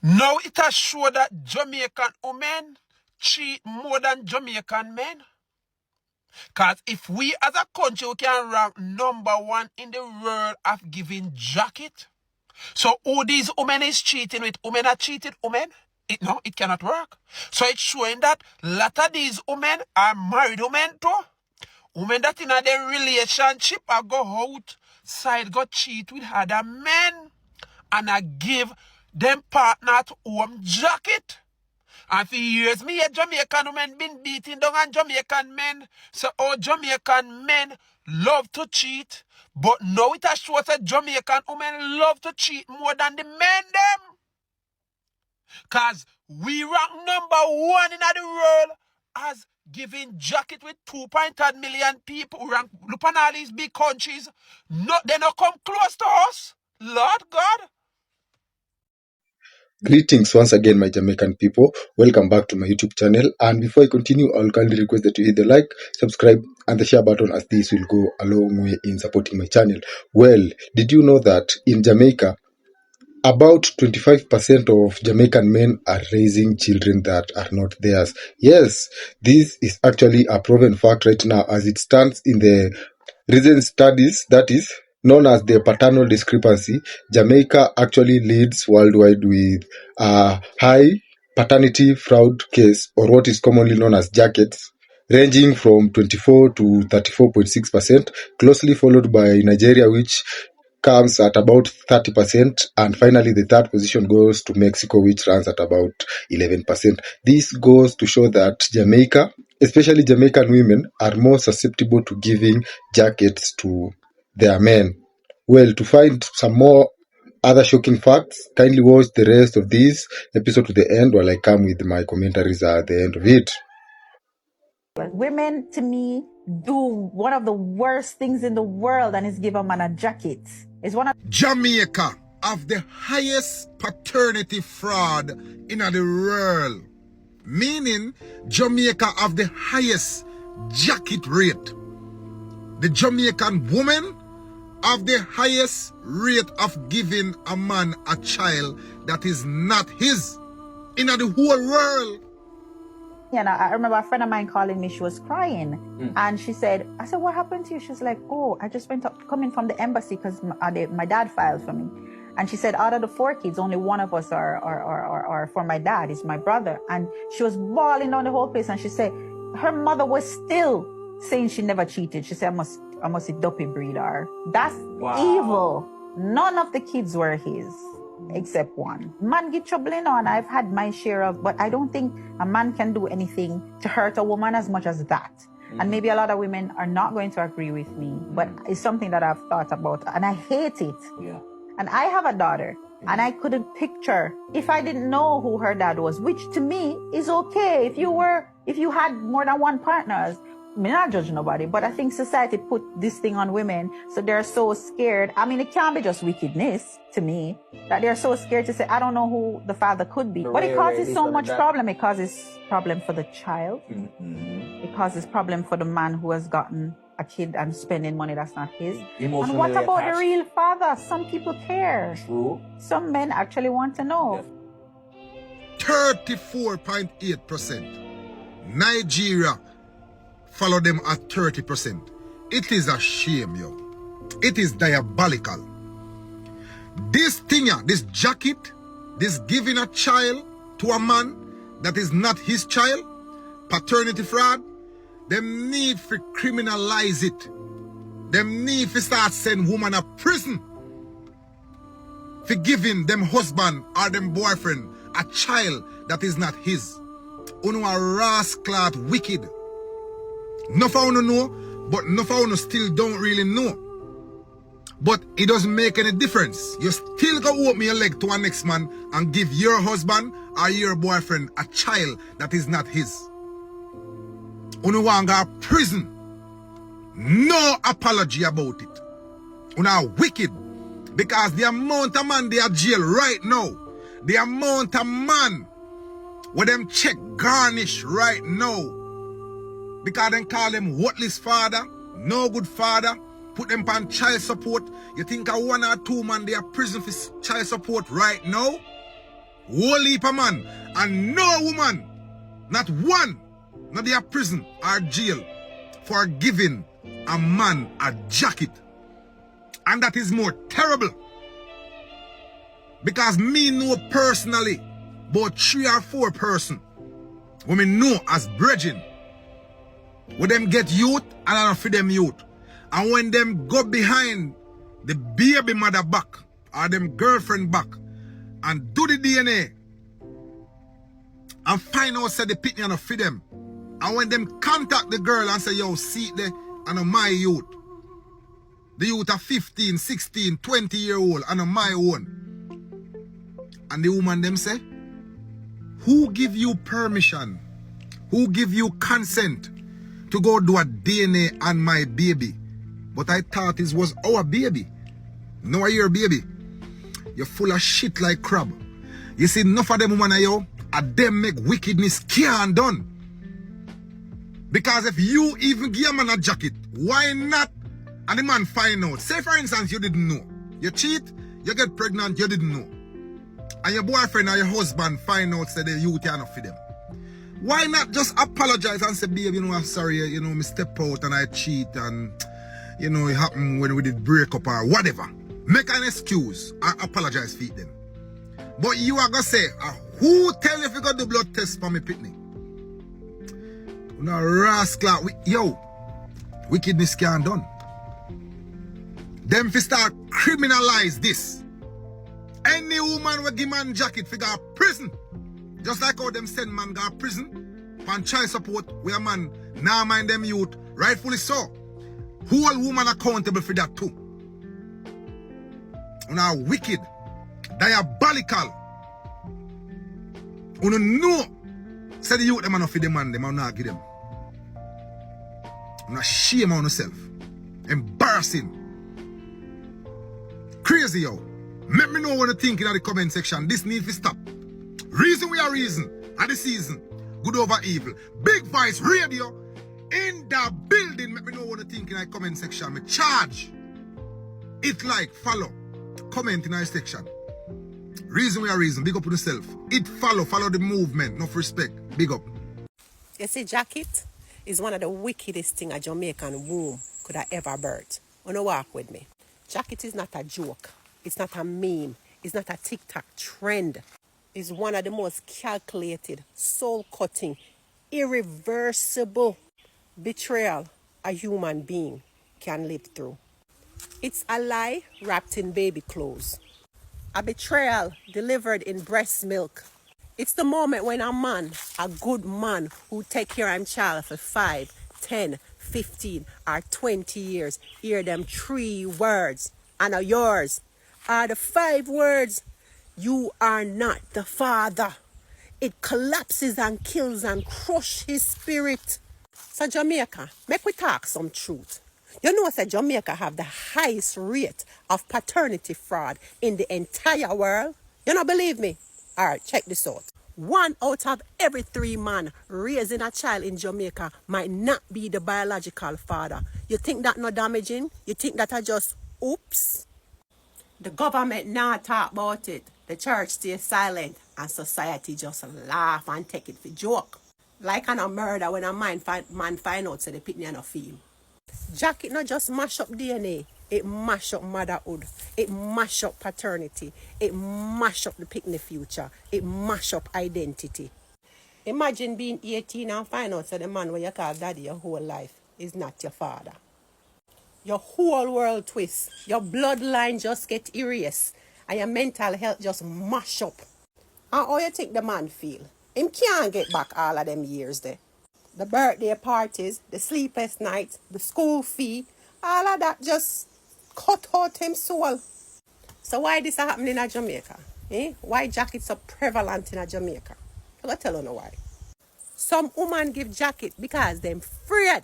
Now it has shown that Jamaican women cheat more than Jamaican men. Because if we as a country we can rank #1 in the world of giving jacket. So who these women is cheating with? Women are cheated women? It cannot work. So it's showing that a lot of these women are married women too. Women that in a their relationship are go outside, go cheat with other men and I give them partner to home jacket. And for years, me a Jamaican women been beating down on Jamaican men. So all Jamaican men love to cheat. But now it has shown that Jamaican women love to cheat more than the men them. Because we rank #1 in the world as giving jacket with 2.3 million people. Look on all these big countries. They not come close to us. Lord God. Greetings once again, my Jamaican people. Welcome back to my YouTube channel. And before I continue, I'll kindly request that you hit the like, subscribe, and the share button, as this will go a long way in supporting my channel. Well, did you know that in Jamaica, about 25% of Jamaican men are raising children that are not theirs? Yes, this is actually a proven fact right now as it stands in the recent studies, that is known as the paternal discrepancy. Jamaica actually leads worldwide with a high paternity fraud case, or what is commonly known as jackets, ranging from 24 to 34.6%, closely followed by Nigeria, which comes at about 30%, and finally the third position goes to Mexico, which runs at about 11%. This goes to show that Jamaica, especially Jamaican women, are more susceptible to giving jackets to their men. Well, to find some more other shocking facts, kindly watch the rest of this episode to the end while I come with my commentaries at the end of it. Women, to me, do one of the worst things in the world, and it's give a man a jacket. It's one of Jamaica have the highest paternity fraud in the world. Meaning, Jamaica have the highest jacket rate. The Jamaican woman have the highest rate of giving a man a child that is not his in the whole world. And I remember a friend of mine calling me. She was crying, and she said, "I said, what happened to you?" She's like, "Oh, I just coming from the embassy because my dad filed for me." And she said, out of the 4 kids, only one of us are for my dad. It's my brother. And she was bawling down the whole place. And she said her mother was still saying she never cheated. She said, I must a dopey breeder. That's evil. None of the kids were his, except one. Man get trouble, and I've had my share of, but I don't think a man can do anything to hurt a woman as much as that. And maybe a lot of women are not going to agree with me, but it's something that I've thought about, and I hate it. Yeah. And I have a daughter, and I couldn't picture if I didn't know who her dad was, which to me is okay. If you had more than one partner, I mean, not judge nobody, but I think society put this thing on women, so they're so scared. I mean, it can't be just wickedness to me, that they're so scared to say, I don't know who the father could be. But it causes so much problem. It causes problem for the child. It causes problem for the man who has gotten a kid and spending money that's not his. And what about the real father? Some people care. True. Some men actually want to know. 34.8%. Nigeria follow them at 30%. It is a shame, yo. It is diabolical. This thing, this jacket, this giving a child to a man that is not his child, paternity fraud, them need to criminalize it. Them need to start sending women to prison for giving them husband or them boyfriend a child that is not his. Uno a rascal, wicked. Enough of you know, but enough of you still don't really know. But it doesn't make any difference. You still go open your leg to a next man and give your husband or your boyfriend a child that is not his. You want to go to prison. No apology about it. You are wicked. Because the amount of man they are jail right now, the amount of man where them check garnish right now, because they call them worthless father, no good father, put them on child support. You think a 1 or 2 man they are prison for child support right now? whole heap of man, and no woman, not one, not their prison or jail for giving a man a jacket. And that is more terrible. Because me know personally about 3 or 4 person who me know as brethren. When them get youth, and I don't feed them youth. And when them go behind the baby mother back, or them girlfriend back, and do the DNA, and find out say the pitney and feed them. And when them contact the girl and say, yo, see there, and my youth. The youth are 15, 16, 20-year-old, and my own. And the woman them say, who give you permission? Who give you consent to go do a DNA on my baby? But I thought it was our baby. No, your baby. You're full of shit like crab. You see, enough of them woman are you, and them make wickedness can't done. Because if you even give a man a jacket, why not? And the man find out. Say for instance, you didn't know. You cheat, you get pregnant, you didn't know. And your boyfriend or your husband find out say that you cannot feed them. Why not just apologize and say, babe, you know, I'm sorry, you know, me step out and I cheat and, you know, it happened when we did break up or whatever. Make an excuse and apologize for it then. But you are going to say, who tell you if you got the blood test for me pitney? No rascal. Yo, wickedness can't done. Them fi start criminalize this. Any woman will give man jacket figure prison. Just like how them send man go prison. Pan child support where a man now mind them youth. Rightfully so. Whole woman accountable for that too. Una wicked. Diabolical. Una know. Say the youth them are not for the man. Them are not give them. Una shame on yourself. Embarrassing. Crazy, yo. Let me know what you think in the comment section. This needs to stop. Reason we are reason. At the season. Good over evil. Big Voice Radio in the building. Let me know what you think in the comment section. Me charge. It like, follow. Comment in the section. Reason we are reason. Big up to yourself. It follow. Follow the movement. No respect. Big up. You see, jacket is one of the wickedest things a Jamaican womb could have ever birthed. Wanna walk with me? Jacket is not a joke. It's not a meme. It's not a TikTok trend. It's one of the most calculated, soul-cutting, irreversible betrayal a human being can live through. It's a lie wrapped in baby clothes. A betrayal delivered in breast milk. It's the moment when a man, a good man who take care of his child for 5, 10, 15 or 20 years, hear them 3 words, and are yours, are the 5 words, you are not the father. It collapses and kills and crushes his spirit. So Jamaica, make we talk some truth. You know that Jamaica have the highest rate of paternity fraud in the entire world? You don't believe me? Alright, check this out. 1 out of every 3 men raising a child in Jamaica might not be the biological father. You think that not damaging? You think that I just oops? The government not talk about it. The church stays silent and society just laugh and take it for joke. Like on a murder when a man find out so the pitney no feel. Jacket not just mash up DNA. It mash up motherhood. It mash up paternity. It mash up the picnic future. It mash up identity. Imagine being 18 and find out that the man where you call daddy your whole life is not your father. Your whole world twists. Your bloodline just get erased. And your mental health just mash up. And how you think the man feel? Him can't get back all of them years there. The birthday parties, the sleepless nights, the school fee, all of that just cut out him soul. So why this happening in Jamaica? Why jacket so prevalent in Jamaica? I'm going to tell you why. Some women give jacket because they're afraid.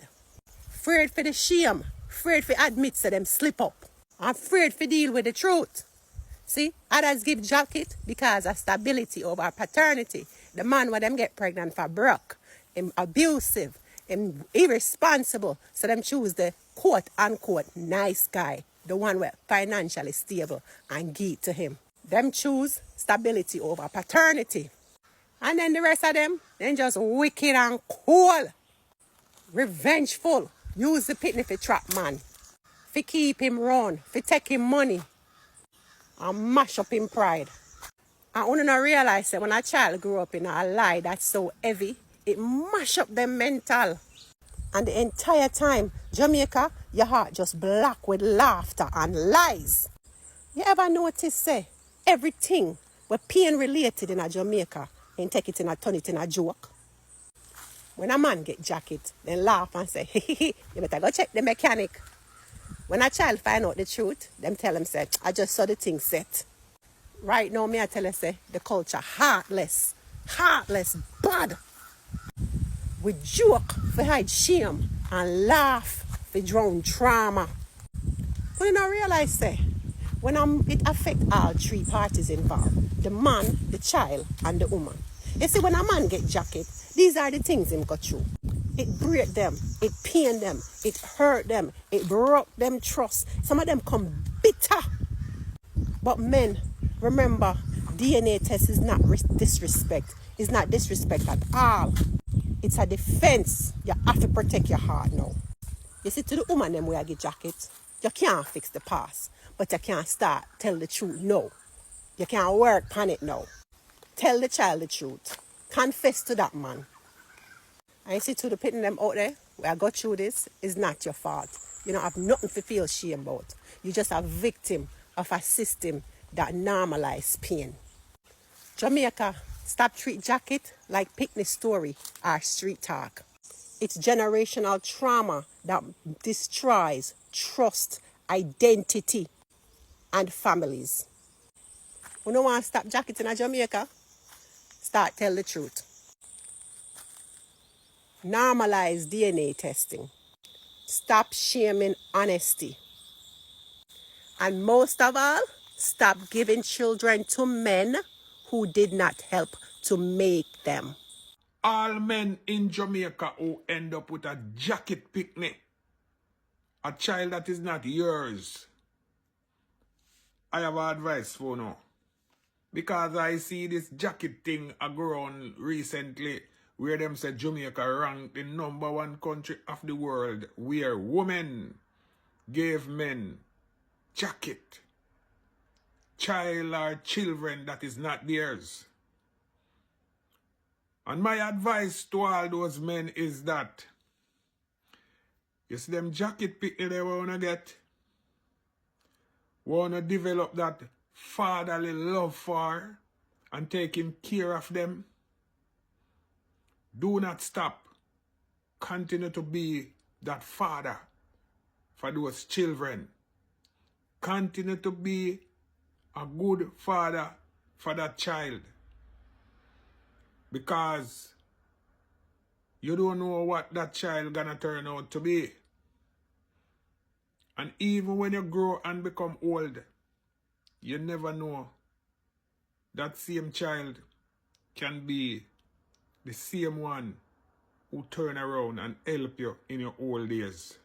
Afraid for the shame. Afraid for admit that them slip up. Afraid for deal with the truth. See, others give jacket because of stability over paternity. The man when them get pregnant for broke, him abusive, him irresponsible. So them choose the quote unquote nice guy, the one where financially stable and give it to him. Them choose stability over paternity. And then the rest of them, then just wicked and cool. Revengeful. Use the pitney for trap man. For keep him run. For take him money. And mash up him pride. And I don't realize that when a child grew up in a lie that's so heavy, it mash up them mental. And the entire time, Jamaica, your heart just black with laughter and lies. You ever notice, say, everything with pain related in a Jamaica and take it in a turn it in a joke? When a man get jacket, then laugh and say, you better go check the mechanic. When a child find out the truth, them tell him, say, I just saw the thing set. Right now, me I tell you, say, the culture heartless, bad. We joke for hide shame and laugh for drown trauma. But you don't realize, say, when it affect all three parties involved, the man, the child, and the woman. You see, when a man get jacket, these are the things him go through. It break them, it pain them, it hurt them, it broke them trust. Some of them come bitter. But men, remember, DNA test is not disrespect. It's not disrespect at all. It's a defense. You have to protect your heart now. You see, to the woman them where I get jacket, you can't fix the past, but you can't start tell the truth no. You can't work on it now. Tell the child the truth. Confess to that man. And you see, to the pitting them out there, where I got through this, is not your fault. You don't have nothing to feel shame about. You're just a victim of a system that normalizes pain. Jamaica, stop treat jacket like picnic story or street talk. It's generational trauma that destroys trust, identity, and families. We don't want to stop jacket in Jamaica. Start tell the truth. Normalize DNA testing. Stop shaming honesty. And most of all, stop giving children to men who did not help to make them. All men in Jamaica who end up with a jacket picnic, a child that is not yours, I have advice for now. Because I see this jacket thing grown recently where them say Jamaica ranked the #1 country of the world where women gave men jacket. Child or children that is not theirs. And my advice to all those men is that you see them jacket picnic they wanna get, wanna develop that fatherly love for and taking care of them. Do not stop. Continue to be that father for those children. Continue to be a good father for that child. Because you don't know what that child gonna turn out to be. And even when you grow and become old, you never know that same child can be the same one who turn around and help you in your old days.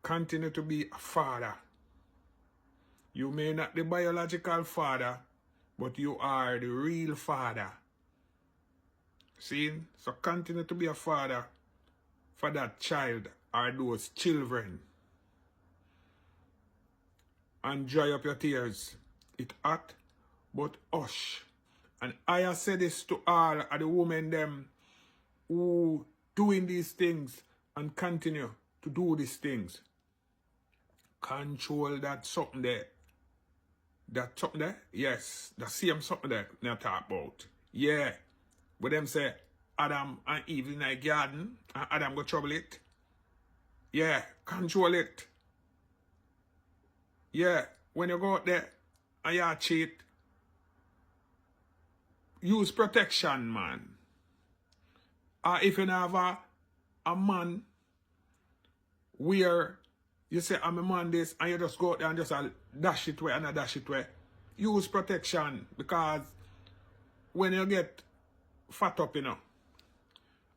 Continue to be a father. You may not be the biological father, but you are the real father. See? So continue to be a father for that child or those children. And dry up your tears. It's hot, but hush. And I have said this to all of the women them who doing these things and continue to do these things. Control that something there. That something there? Yes. The same something there I talk about. Yeah. But them say Adam and Eve in the garden and Adam go trouble it. Yeah. Control it. Yeah. When you go out there and you cheat, use protection, man. Or if you have a man where you say, I'm a man this, and you just go out there and just dash it away and dash it away, use protection. Because when you get fat up, and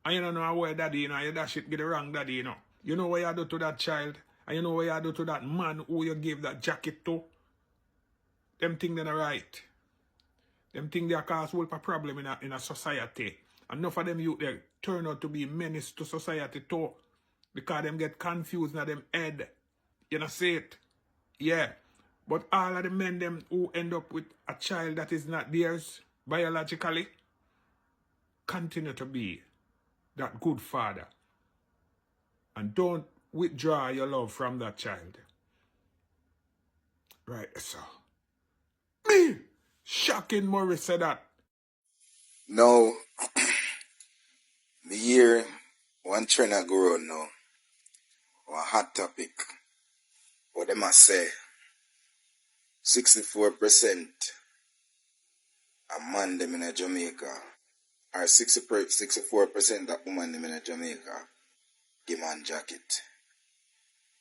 you don't know where daddy, you dash it, get the wrong daddy, you know what you do to that child, and you know what you do to that man who you gave that jacket to. them thing they're right. Them thing they cause whole problem in a society. Enough of them youth they turn out to be menace to society too. Because them get confused in them head. You know, see it? Yeah. But all of the men them who end up with a child that is not theirs biologically continue to be that good father. And don't withdraw your love from that child. Right, so. Me! Shocking Morris said that. Now, me hear one trend I go on now, one hot topic. What them a say? 64% a man them in Jamaica, or 64% of woman them in Jamaica give man jacket.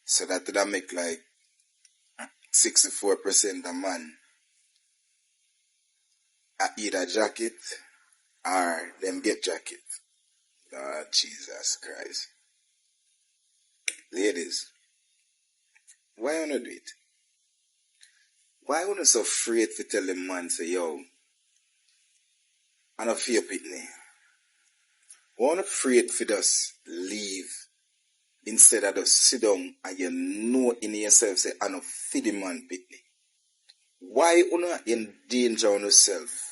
So that would make like 64% of man either jacket or them get jacket. Oh, Jesus Christ. Ladies, why you not do it? Why you not so afraid to tell the man say, yo, I don't fear pitney. Why not afraid for just leave instead of just sit down and you know in yourself say, I don't feed the man pitney. Why you not endanger on yourself?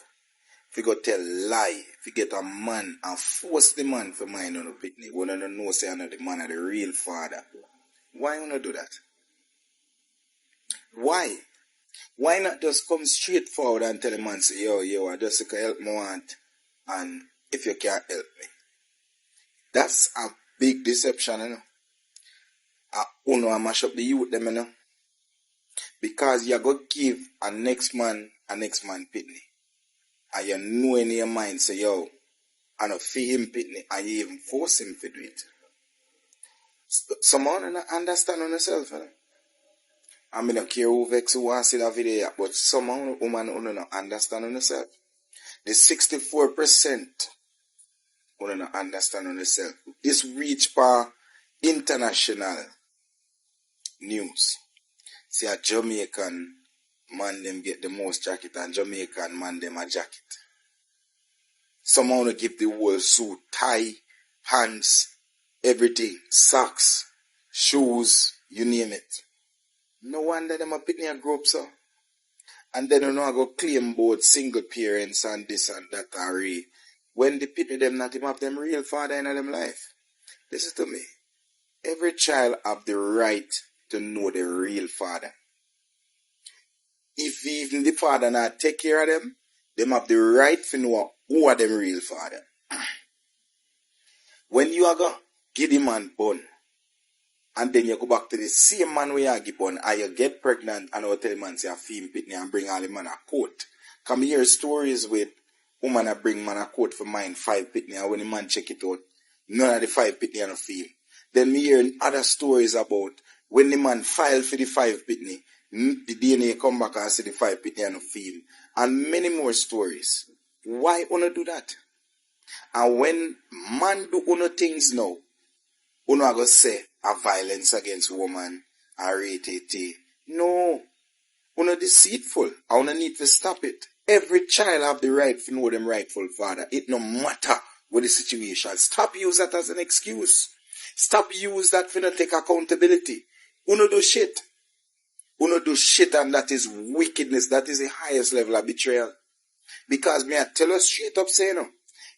If you go tell lie, if you get a man and force the man for mind on a pitney, when you don't know say another man are the real father. Why you not do that? Why? Why not just come straight forward and tell the man, say, yo, I just can help me want, and if you can't help me. That's a big deception, you know. I mash up the youth, them, you know. Because you're going to give a next man pitney. And you know in your mind, say, yo, I don't feed him pitney, and you even force him to do it. Someone don't understand on yourself, you know. I mean, I don't care who vex who wants to see that video, but some woman don't understand on herself. The 64% don't understand on herself. This reach for international news. See, a Jamaican man them get the most jacket, and Jamaican man them a jacket. Some want to give the whole suit, tie, pants, everything, socks, shoes, you name it. No wonder them a pitney and grow up, so. And then you know I go claim both single parents and this and that are when the pitney them not even have them real father in them life. Listen to me. Every child have the right to know the real father. If even the father not take care of them have the right to know who are them real father. When you are go give the man bun, and then you go back to the same man where you give on, and you get pregnant, and you tell the man say a fee pitney and bring all the man a coat. Come hear stories with woman a bring man a coat for mine 5 pitney, and when the man check it out, none of the 5 pitney and a fee. Then me hear other stories about when the man filed for the 5 pitney, the DNA come back and say the 5 pitney and a fee. And many more stories. Why wanna do that? And when man do uno things now, uno are gonna say a violence against woman, a rate. No. Uno deceitful. I wanna need to stop it. Every child have the right to know them rightful father. It no matter what the situation. Stop use that as an excuse. Stop use that for not take accountability. Uno do shit. Uno do shit, and that is wickedness. That is the highest level of betrayal. Because me I tell you straight up say no.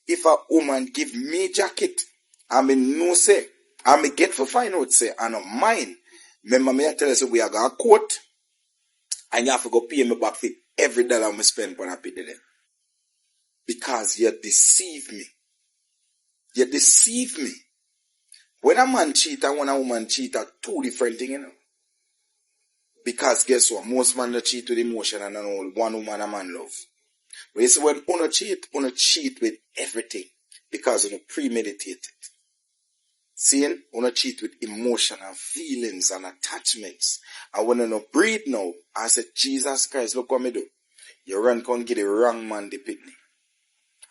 If a woman give me jacket, I mean no say, I me get for find out say, I know mine. Remember me I tell you say we are got a coat, and you have to go pay me back for every dollar I spend on a pity them. Because you deceive me. You deceive me. When a man cheat and when a woman cheat are two different things, you know. Because guess what? Most men don't cheat with emotion, and only one woman a man love. But you see, when you cheat with everything. Because you premeditate it. Seeing? You cheat with emotion and feelings and attachments. And when you breathe now, I said, Jesus Christ, look what me do. You run come get the wrong man the pitney.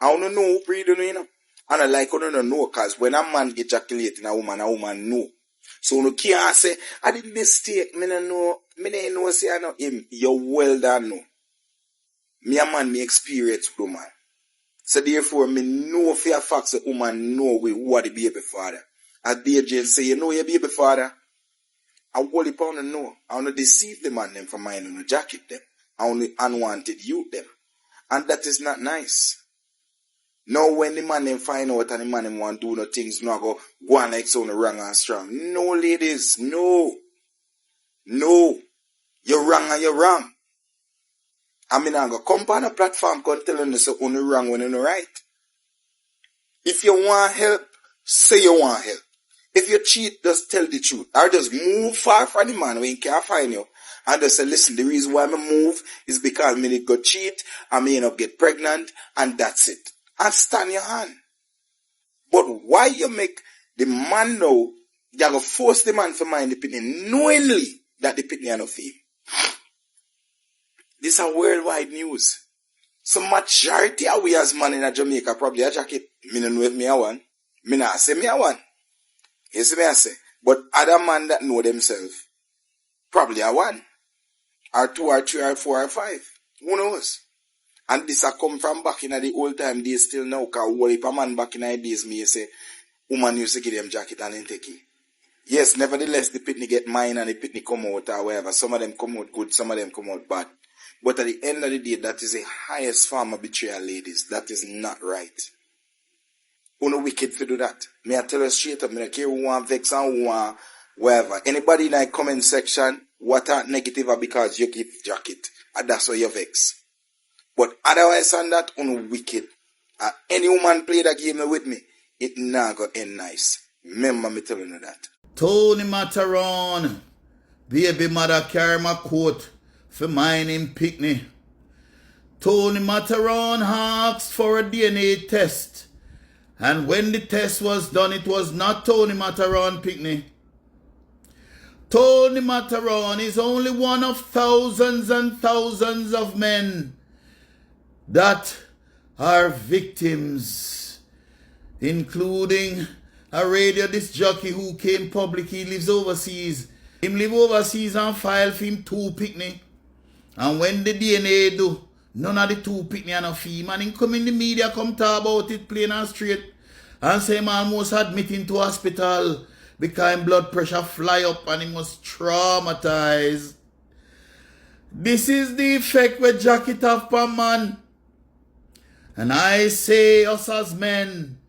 I don't know who breathe, you know. And I like you don't know, because when a man ejaculating a woman know. So you can't say, I did mistake, me don't know, say I know him. You well done know. Me a man, me experience with woman. So therefore, me know for a fact that woman know who are the baby father. As DJ say, you know your baby father. I hold it on and know. I want to deceive the man them from mine and jacket them. I only unwanted youth them. And that is not nice. Now when the man them find out and the man them want to do no things, no go on like so wrong and strong. No ladies, no. No. You're wrong and you're wrong. I mean, I go come on a platform can tell you so you're wrong when you're right. If you want help, say you want help. If you cheat, just tell the truth. Or just move far from the man when he can't find you. And just say, listen, the reason why I move is because I may go cheat, I may not get pregnant, and that's it. And stand your hand. But why you make the man know, you going to force the man to mind the pitney, knowingly that the pitney are not for him. This is worldwide news. So majority of we as man in Jamaica probably a jacket. Me no know if me a one. Me not say me a one. You see me I say. But other man that know themselves, probably a one. Or two or three or four or five. Who knows? And this a come from back in the old time days still now. Cause what if a man back in the days me say, woman used to give them jacket and then take it. Yes, nevertheless the pitney get mine and the pitney come out or whatever. Some of them come out good, some of them come out bad. But at the end of the day, that is the highest form of betrayal, ladies. That is not right. Who no wicked to do that? Me I tell you straight up, me I care who want vex and who want whatever. Anybody in the comment section, what are negative are because you give jacket. And that's why you vex. But otherwise than that, who no wicked. Any woman play that game with me, it not go end nice. Remember me telling you that. Tony Mataron, baby mother carry my coat for mine in Pickney. Tony Mataron asked for a DNA test. And when the test was done, it was not Tony Mataron Pickney. Tony Mataron is only one of thousands and thousands of men that are victims, including a radio disc jockey who came public. He lives overseas. Him live overseas and file for him 2 Pickney. And when the DNA do, none of the 2 Pickney are no fee. Man, him come in the media, come talk about it plain and straight. And say him almost admit him to hospital because him blood pressure fly up and he was traumatized. This is the effect with jacket have per man. And I say us as men,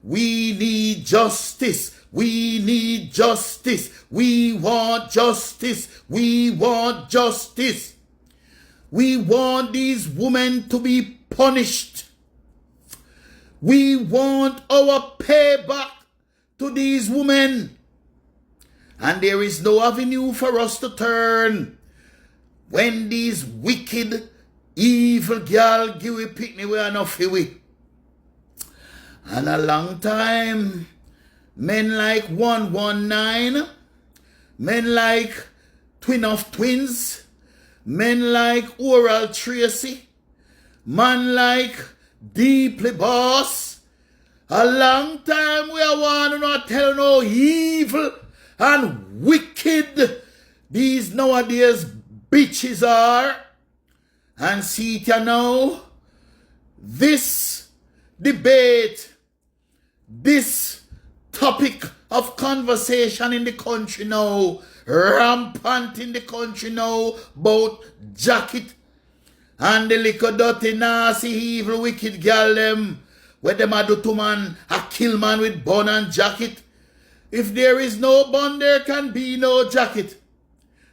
we need justice. We need justice. We want justice. We want justice. We want these women to be punished. We want our payback to these women. And there is no avenue for us to turn when these wicked, evil girl give we Pickney we are not for we. And a long time, men like 119, men like Twin of Twins, men like Oral Tracy, man like Deeply Boss. A long time we are want to not tell no evil and wicked these nowadays bitches are. And see it you now, this debate, this topic of conversation in the country now, rampant in the country now, about jacket and the little dirty, nasty, evil, wicked girl them, where them a do to man, a kill man with bun and jacket. If there is no bun, there can be no jacket.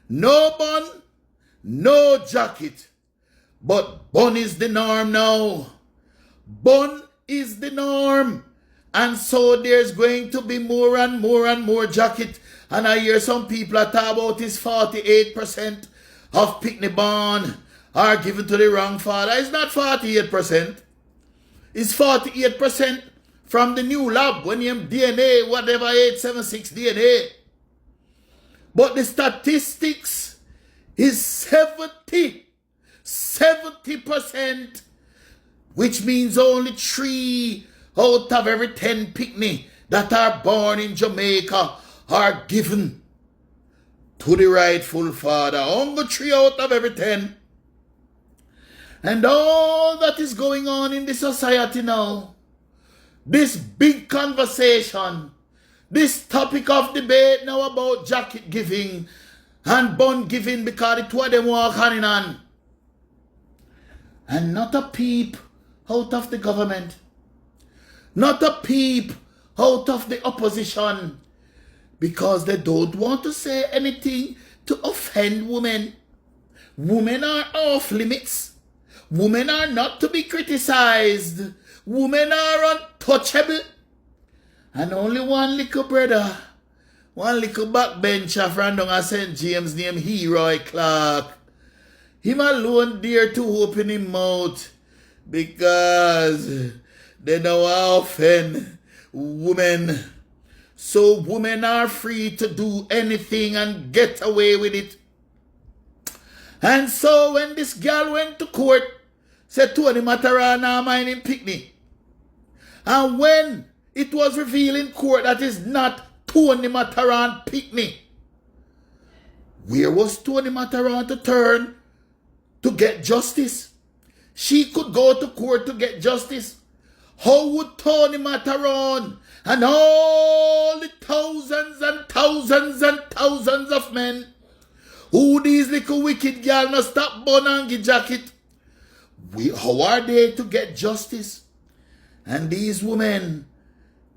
No bun, no jacket. But bun is the norm now. Bun is the norm. And so there's going to be more and more and more jacket. And I hear some people are talking about this 48% of Pickney born are given to the wrong father. It's not 48%. It's 48% from the new lab when you have DNA, whatever 876 DNA. But the statistics is 70%, which means only 3 out of every 10 Pickney that are born in Jamaica are given to the rightful father. Only 3 out of every 10. and all that is going on in the society now, this big conversation, this topic of debate now about jacket giving and bun giving, because the two of them walk hand in hand. And not a peep out of the government. Not a peep out of the opposition. Because they don't want to say anything to offend women. Women are off limits. Women are not to be criticized. Women are untouchable. And only one little brother, one little backbencher from down St. James named Heroy Clark, him alone dare to open his mouth because they don't offend women. So women are free to do anything and get away with it. And so when this girl went to court, said Tony Matarana mind him picnic. And when it was revealed in court that is not Tony Mataran picnic, where was Tony Mataran to turn to get justice? She could go to court to get justice. How would Tony Mataran and all the thousands and thousands and thousands of men who these little wicked girls no stop bun and give jacket, how are they to get justice? And these women,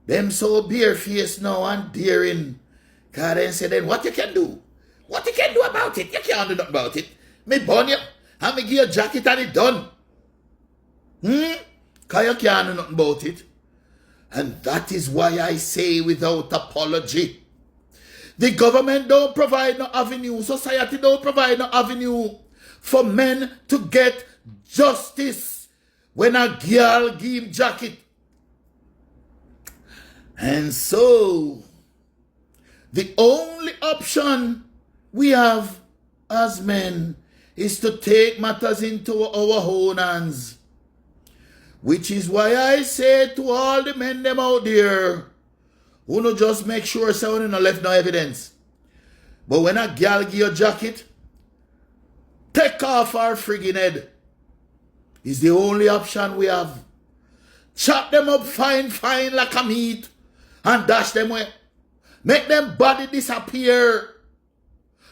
them so barefaced now and daring, because they say then what you can do? What you can do about it? You can't do nothing about it. Me bun you and me give you a jacket and it done. Because you can't do nothing about it. And that is why I say without apology, the government don't provide no avenue, society don't provide no avenue for men to get justice when a girl give jacket. And so, the only option we have as men is to take matters into our own hands. Which is why I say to all the men them out there, who no just make sure someone no left no evidence. But when a girl give you a jacket, take off our friggin' head. Is the only option we have. Chop them up fine like a meat and dash them away. Make them body disappear.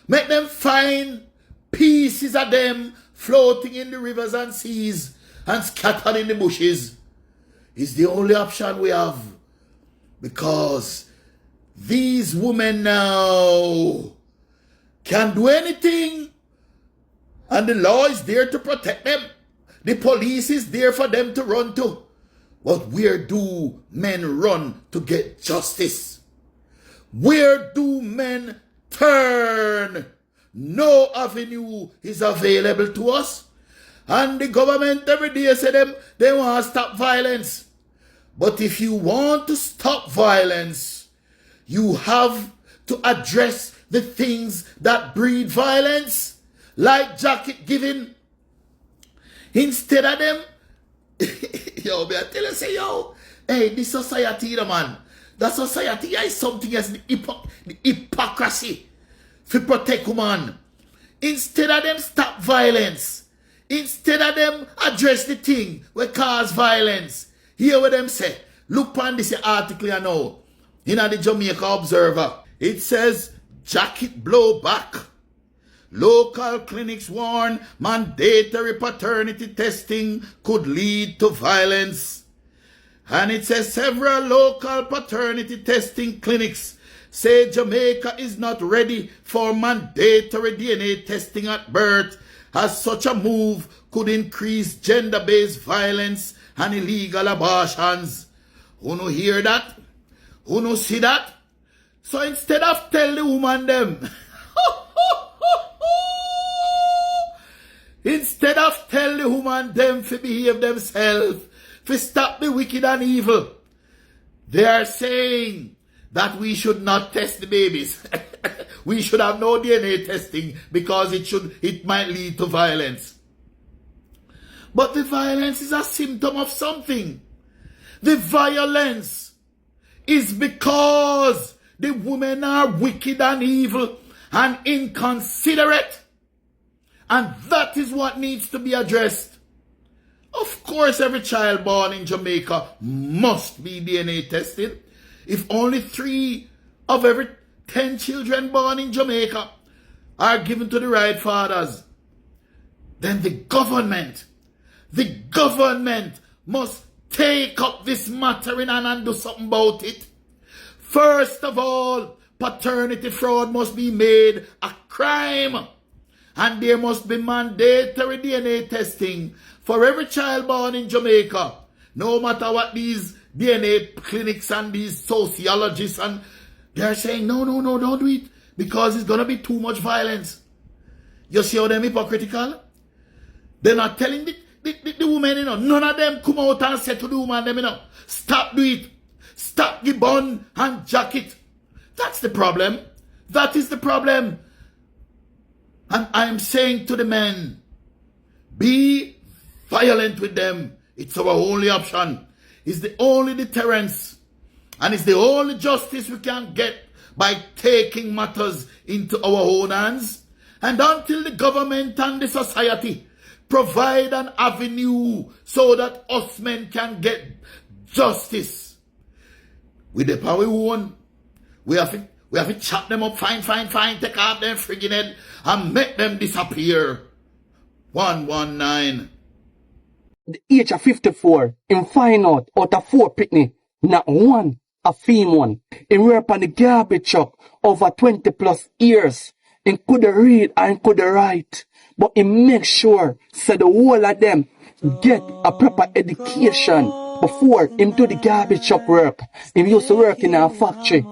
Make them find pieces of them floating in the rivers and seas and scattered in the bushes. Is the only option we have. Because these women now can do anything, and the law is there to protect them. The police is there for them to run to. But where do men run to get justice? Where do men turn? No avenue is available to us. And the government every day say them they want to stop violence. But if you want to stop violence, you have to address the things that breed violence, like jacket giving. Instead of them, yo, I tell you, say, yo, hey, this society, man, that society is something as the hypocrisy to protect woman. Instead of them stop violence, instead of them address the thing that cause violence, hear what them say. Look on this article now in the Jamaica Observer. It says, jacket blow back. Local clinics warn mandatory paternity testing could lead to violence. And it says several local paternity testing clinics say Jamaica is not ready for mandatory DNA testing at birth, as such a move could increase gender-based violence and illegal abortions. Who no hear that? Who no see that? So instead of tell the woman them, instead of tell the woman them to behave themselves, to stop the wicked and evil, they are saying that we should not test the babies. We should have no DNA testing because it might lead to violence. But the violence is a symptom of something. The violence is because the women are wicked and evil and inconsiderate. And that is what needs to be addressed. Of course, every child born in Jamaica must be DNA tested. If only 3 of every 10 children born in Jamaica are given to the right fathers, then the government must take up this matter in hand and do something about it. First of all, paternity fraud must be made a crime. And there must be mandatory DNA testing for every child born in Jamaica. No matter what these DNA clinics and these sociologists and they're saying, no, don't do it because it's going to be too much violence. You see how they're hypocritical? They're not telling the women, none of them come out and say to the woman, stop do it. Stop the bun and jacket. That's the problem. That is the problem. And I am saying to the men, be violent with them. It's our only option. It's the only deterrence. And it's the only justice we can get by taking matters into our own hands. And until the government and the society provide an avenue so that us men can get justice, with the power we own, we have to chop them up, fine, take off their friggin' head and make them disappear. 119. The age of 54, him find out of 4 pitney, not one a fame one. Him work on the garbage truck over 20 plus years. Him coulda read and coulda write, but him make sure so the whole of them get a proper education. Before him do the garbage truck work, him used to work in a factory.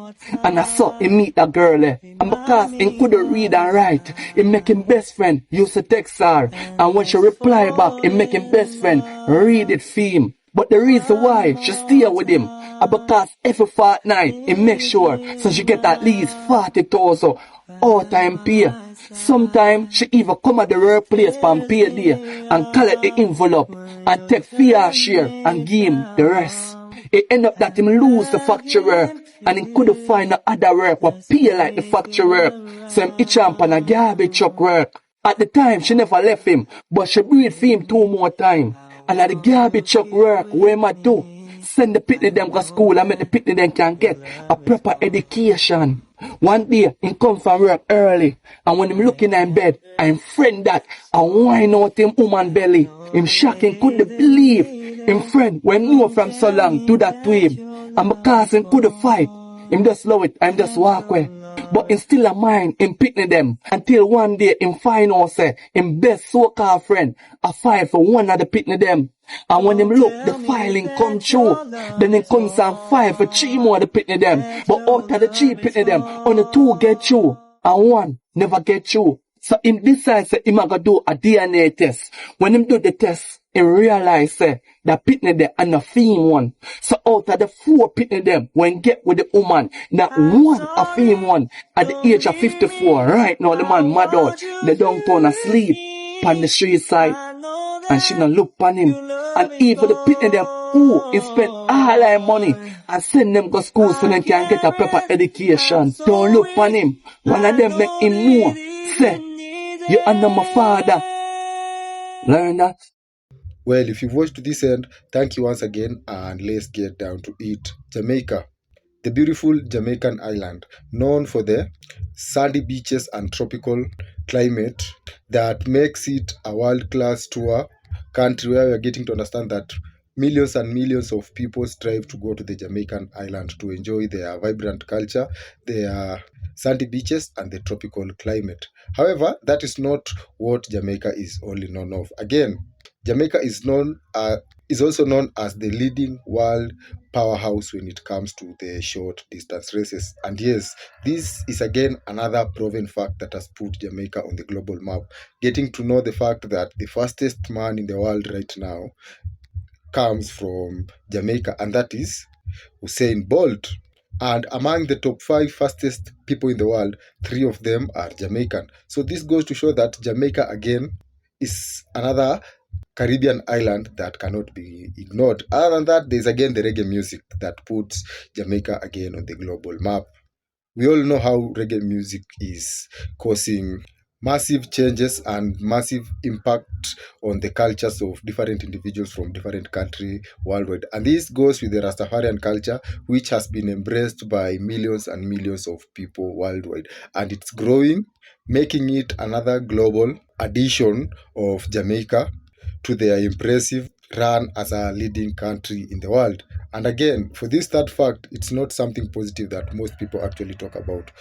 And I saw him meet a girl and because him couldn't read and write, him make him best friend used to text her. And when she reply back, him make him best friend read it for him. But the reason why she stay with him is because every fortnight he make sure so she get at least 40,000 all-time pay. Sometimes she even come at the workplace from payday and collect the envelope and take fair share and give him the rest. It end up that him lose the factory work and he couldn't find no other work what pay like the factory work. So him itch up on a garbage truck work. At the time she never left him, but she breathed for him 2 more times. And at the garbage truck work, where am I do? Send the pitney them to school and make the pitney them can get a proper education. One day, he come from work early, and when him looking in bed, I'm friend that, and whine out him woman belly. Him shocking couldn't believe. Him friend, when know from so long, do that to him. And because him couldn't fight, him just love it, and just walk away. But him still a mind, him pitney them, until one day him find out say, him best so-called friend, a file for one of the pitney them. And when him look, the filing come true. Then him comes and file for 3 more of the pitney them. But out of the 3 pitney them, only 2 get through, and 1 never get through. So him decides that him a go do a DNA test. When him do the test, him realize that pitney them and the fame one. So out of the 4 pitney them, when get with the woman, not 1 a fame one. At the age of 54, right now the man mad out, the downtown asleep on the street side. And she don't look on him. And even the pitney them who he spend all their money and send them to school so they can get a proper education. Don't look on him. One of them make him know. Say, you are not my father. Learn that. Well, if you've watched to this end, thank you once again, and let's get down to it. Jamaica. The beautiful Jamaican island, known for the sandy beaches and tropical climate that makes it a world-class tour country where we are getting to understand that millions and millions of people strive to go to the Jamaican island to enjoy their vibrant culture, their sandy beaches, and the tropical climate. However, that is not what Jamaica is only known of. Again, Jamaica is also known as the leading world powerhouse when it comes to the short distance races. And yes, this is again another proven fact that has put Jamaica on the global map. Getting to know the fact that the fastest man in the world right now comes from Jamaica, and that is Usain Bolt. And among the top 5 fastest people in the world, 3 of them are Jamaican. So this goes to show that Jamaica again is another Caribbean island that cannot be ignored. Other than that, there's again the reggae music that puts Jamaica again on the global map. We all know how reggae music is causing massive changes and massive impact on the cultures of different individuals from different countries worldwide. And this goes with the Rastafarian culture, which has been embraced by millions and millions of people worldwide. And it's growing, making it another global addition of Jamaica to their impressive run as a leading country in the world. And again, for this third fact, it's not something positive that most people actually talk about.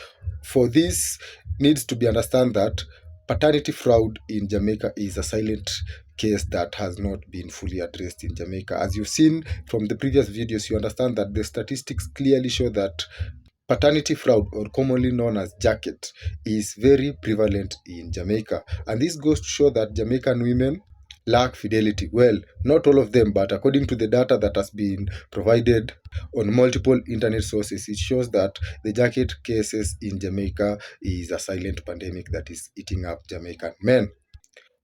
For this needs to be understand that paternity fraud in Jamaica is a silent case that has not been fully addressed in Jamaica. As you've seen from the previous videos, you understand that the statistics clearly show that paternity fraud, or commonly known as jacket, is very prevalent in Jamaica. And this goes to show that Jamaican women lack fidelity. Well, not all of them, but according to the data that has been provided on multiple internet sources, it shows that the jacket cases in Jamaica is a silent pandemic that is eating up Jamaican men.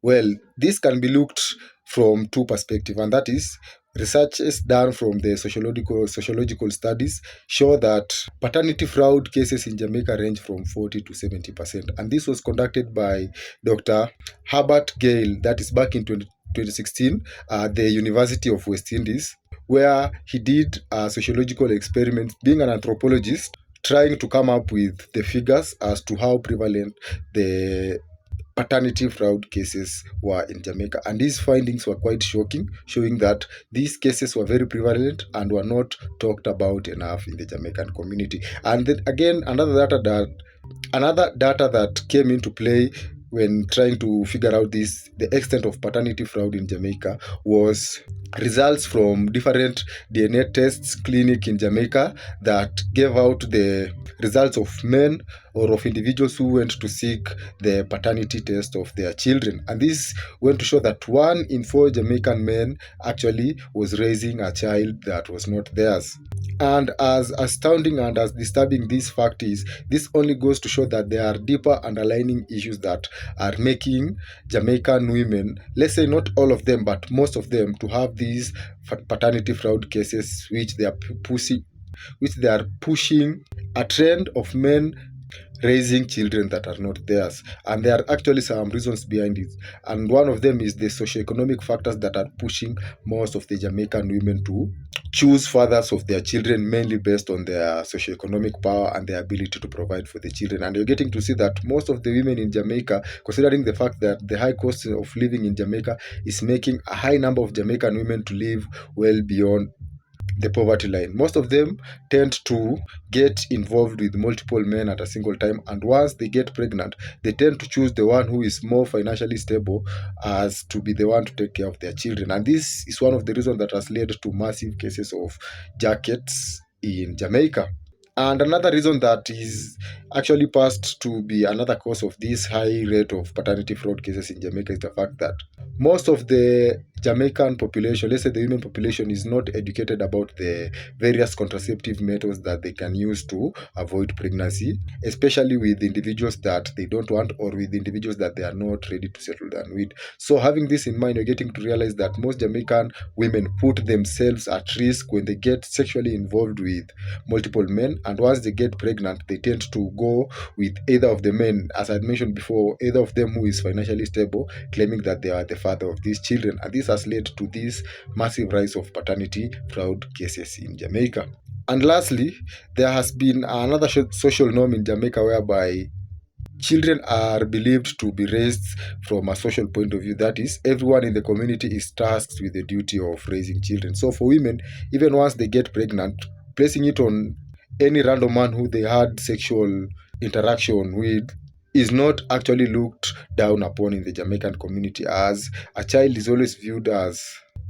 Well, this can be looked from two perspectives, and that is researches done from the sociological studies show that paternity fraud cases in Jamaica range from 40 to 70%. And this was conducted by Dr. Herbert Gale, that is back in 2016 at the University of West Indies, where he did a sociological experiment, being an anthropologist, trying to come up with the figures as to how prevalent the paternity fraud cases were in Jamaica. And these findings were quite shocking, showing that these cases were very prevalent and were not talked about enough in the Jamaican community. And then again, another data that came into play when trying to figure out the extent of paternity fraud in Jamaica was results from different DNA tests clinic in Jamaica that gave out the results of men or of individuals who went to seek the paternity test of their children. And this went to show that 1 in 4 Jamaican men actually was raising a child that was not theirs. And as astounding and as disturbing this fact is, this only goes to show that there are deeper underlying issues that are making Jamaican women, let's say not all of them, but most of them, to have these paternity fraud cases, which they are pushing a trend of men raising children that are not theirs. And there are actually some reasons behind it. And one of them is the socioeconomic factors that are pushing most of the Jamaican women to choose fathers of their children, mainly based on their socioeconomic power and their ability to provide for the children. And you're getting to see that most of the women in Jamaica, considering the fact that the high cost of living in Jamaica is making a high number of Jamaican women to live well beyond the poverty line. Most of them tend to get involved with multiple men at a single time, and once they get pregnant, they tend to choose the one who is more financially stable as to be the one to take care of their children. And this is one of the reasons that has led to massive cases of jackets in Jamaica. And another reason that is actually passed to be another cause of this high rate of paternity fraud cases in Jamaica is the fact that most of the Jamaican population, let's say the women population, is not educated about the various contraceptive methods that they can use to avoid pregnancy, especially with individuals that they don't want or with individuals that they are not ready to settle down with. So having this in mind, you're getting to realize that most Jamaican women put themselves at risk when they get sexually involved with multiple men, and once they get pregnant, they tend to go with either of the men, as I mentioned before, either of them who is financially stable, claiming that they are the father of these children. And this has led to this massive rise of paternity fraud cases in Jamaica. And lastly, there has been another social norm in Jamaica whereby children are believed to be raised from a social point of view. That is, everyone in the community is tasked with the duty of raising children. So for women, even once they get pregnant, placing it on any random man who they had sexual interaction with is not actually looked down upon in the Jamaican community, as a child is always viewed as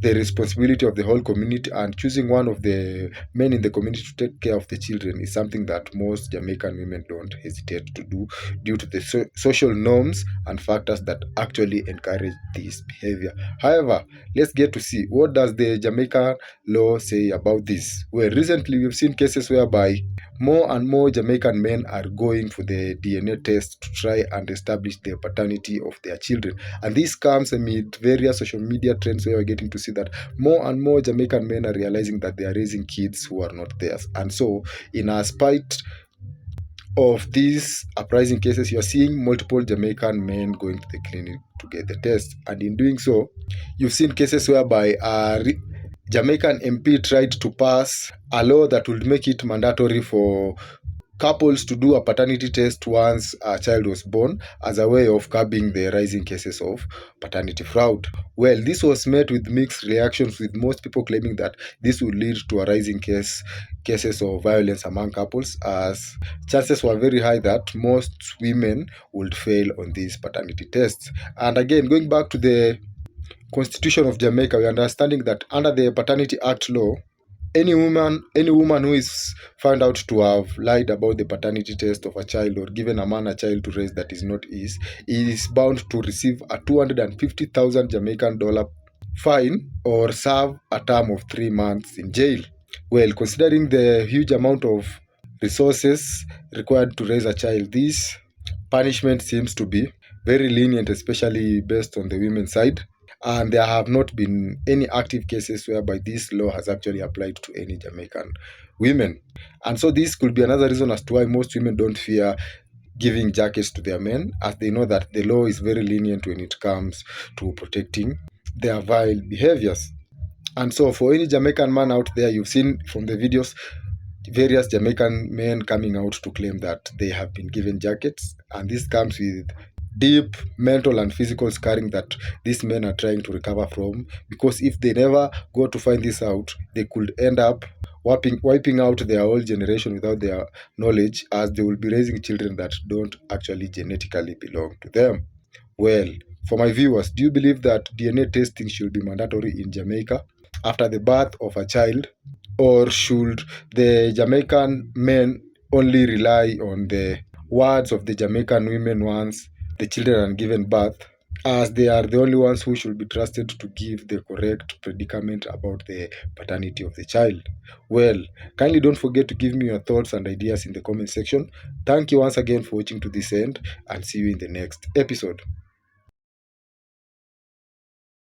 the responsibility of the whole community, and choosing one of the men in the community to take care of the children is something that most Jamaican women don't hesitate to do due to the social norms and factors that actually encourage this behavior. However, let's get to see, what does the Jamaican law say about this? Well, recently we've seen cases whereby more and more Jamaican men are going for the DNA test to try and establish the paternity of their children. And this comes amid various social media trends where we're getting to see that more and more Jamaican men are realizing that they are raising kids who are not theirs. And so, in a spite of these uprising cases, you're seeing multiple Jamaican men going to the clinic to get the test. And in doing so, you've seen cases whereby Jamaican MP tried to pass a law that would make it mandatory for couples to do a paternity test once a child was born as a way of curbing the rising cases of paternity fraud. Well, this was met with mixed reactions, with most people claiming that this would lead to a rising cases of violence among couples, as chances were very high that most women would fail on these paternity tests. And again, going back to the Constitution of Jamaica, we are understanding that under the Paternity Act law, any woman who is found out to have lied about the paternity test of a child or given a man a child to raise that is not his, is bound to receive a 250,000 Jamaican dollar fine or serve a term of 3 months in jail. Well, considering the huge amount of resources required to raise a child, this punishment seems to be very lenient, especially based on the women's side. And there have not been any active cases whereby this law has actually applied to any Jamaican women. And so this could be another reason as to why most women don't fear giving jackets to their men, as they know that the law is very lenient when it comes to protecting their vile behaviors. And so for any Jamaican man out there, you've seen from the videos various Jamaican men coming out to claim that they have been given jackets, and this comes with deep mental and physical scarring that these men are trying to recover from, because if they never go to find this out, they could end up wiping out their whole generation without their knowledge, as they will be raising children that don't actually genetically belong to them. Well, for my viewers, do you believe that DNA testing should be mandatory in Jamaica after the birth of a child? Or should the Jamaican men only rely on the words of the Jamaican women once the children are given birth, as they are the only ones who should be trusted to give the correct predicament about the paternity of the child? Well, kindly don't forget to give me your thoughts and ideas in the comment section. Thank you once again for watching to this end, and see you in the next episode.